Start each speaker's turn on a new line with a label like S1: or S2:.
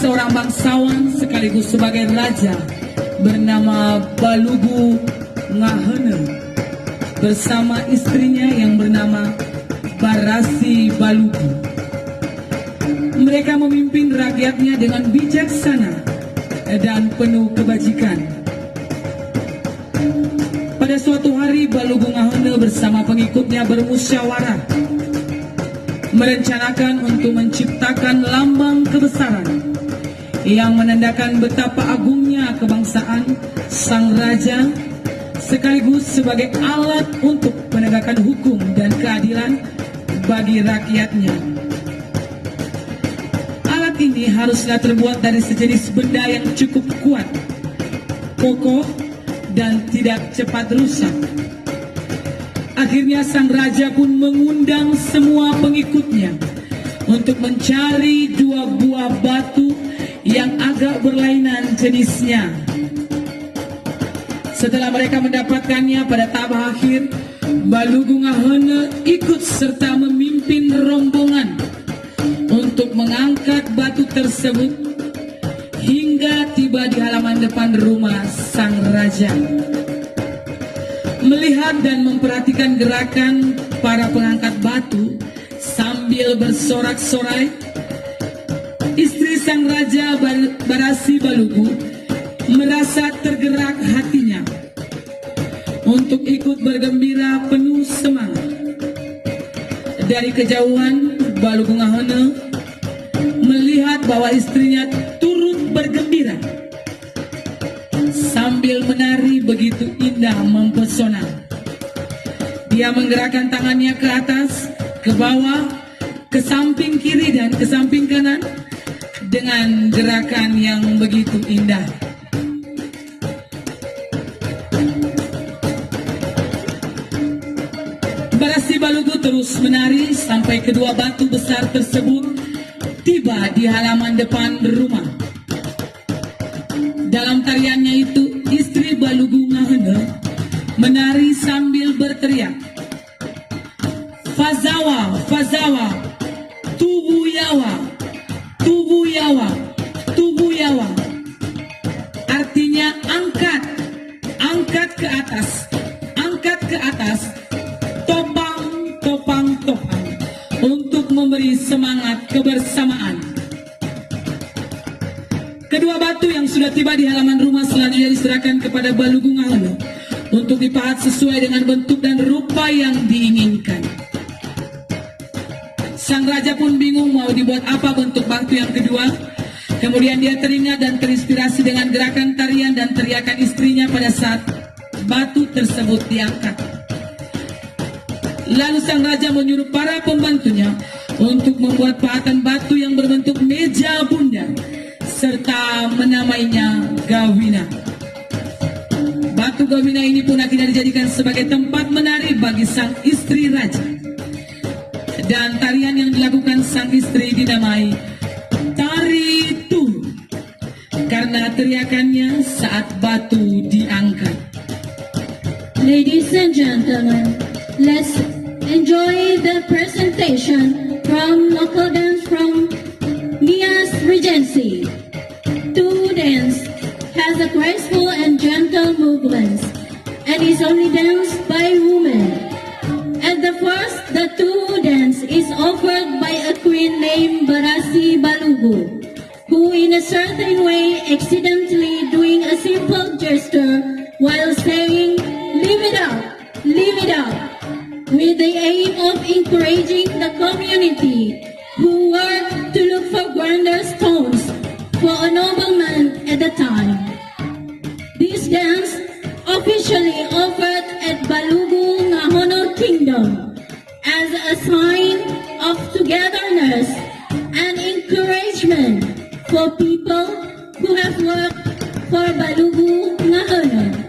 S1: seorang bangsawan sekaligus sebagai raja bernama Balugu Ngahene bersama istrinya yang bernama Barasi Balugu. Mereka memimpin rakyatnya dengan bijaksana dan penuh kebajikan. Pada suatu hari Balugu Ngahene bersama pengikutnya bermusyawarah merencanakan untuk menciptakan lambang kebesaran yang menandakan betapa agungnya kebangsaan sang raja sekaligus sebagai alat untuk penegakan hukum dan keadilan bagi rakyatnya. Alat ini haruslah terbuat dari sejenis benda yang cukup kuat, kokoh, dan tidak cepat rusak. Akhirnya sang raja pun mengundang semua pengikutnya untuk mencari dua buah batu yang agak berlainan jenisnya. Setelah mereka mendapatkannya pada tahap akhir, Balugu Ngahene ikut serta memimpin rombongan untuk mengangkat batu tersebut hingga tiba di halaman depan rumah sang raja. Melihat dan memperhatikan gerakan para pengangkat batu sambil bersorak-sorai, istri sang raja Barasi Balugu merasa tergerak hatinya untuk ikut bergembira penuh semangat. Dari kejauhan, Balugu Ngahene melihat bahwa istrinya turut bergembira sambil menari begitu indah mempesona. Dia menggerakkan tangannya ke atas, ke bawah, ke samping kiri dan ke samping kanan dengan gerakan yang begitu indah. Barasi Balugu terus menari sampai kedua batu besar tersebut tiba di halaman depan rumah. Dalam tariannya itu, istri Balugu Ngahene menari sambil berteriak, "Fazawa, Fazawa, Tubu Yawa, Tubu Yawa, Tubu Yawa." Artinya angkat, angkat ke atas, angkat ke atas, topang, topang, topang, untuk memberi semangat kebersamaan. Kedua batu yang sudah tiba di halaman rumah selanjutnya diserahkan kepada Balugu Ngahene untuk dipahat sesuai dengan bentuk dan rupa yang diinginkan. Sang raja pun bingung mau dibuat apa bentuk batu yang kedua. Kemudian dia teringat dan terinspirasi dengan gerakan tarian dan teriakan istrinya pada saat batu tersebut diangkat. Lalu sang raja menyuruh para pembantunya untuk membuat pahatan batu yang berbentuk meja bundar serta menamainya Gawina. Batu Gawina ini pun akhirnya dijadikan sebagai tempat menari bagi sang istri raja. Dan tarian yang dilakukan sang istri dinamai Tari Turu karena teriakannya saat batu diangkat.
S2: Ladies and gentlemen, let's enjoy the presentation from local dance from Nias Regency. Tu dance has a graceful and gentle movements and is only danced by women. At the first, the Tu dance is offered by a queen named Barasi Balugu, who in a certain way accidentally doing a simple gesture while saying, "Live it up, live it up," with the aim of encouraging the community who were to look for grander stones for a nobleman at the time. This dance officially offered at Balugu Ngahene Kingdom as a sign of togetherness and encouragement for people who have worked for Balugu Ngahene.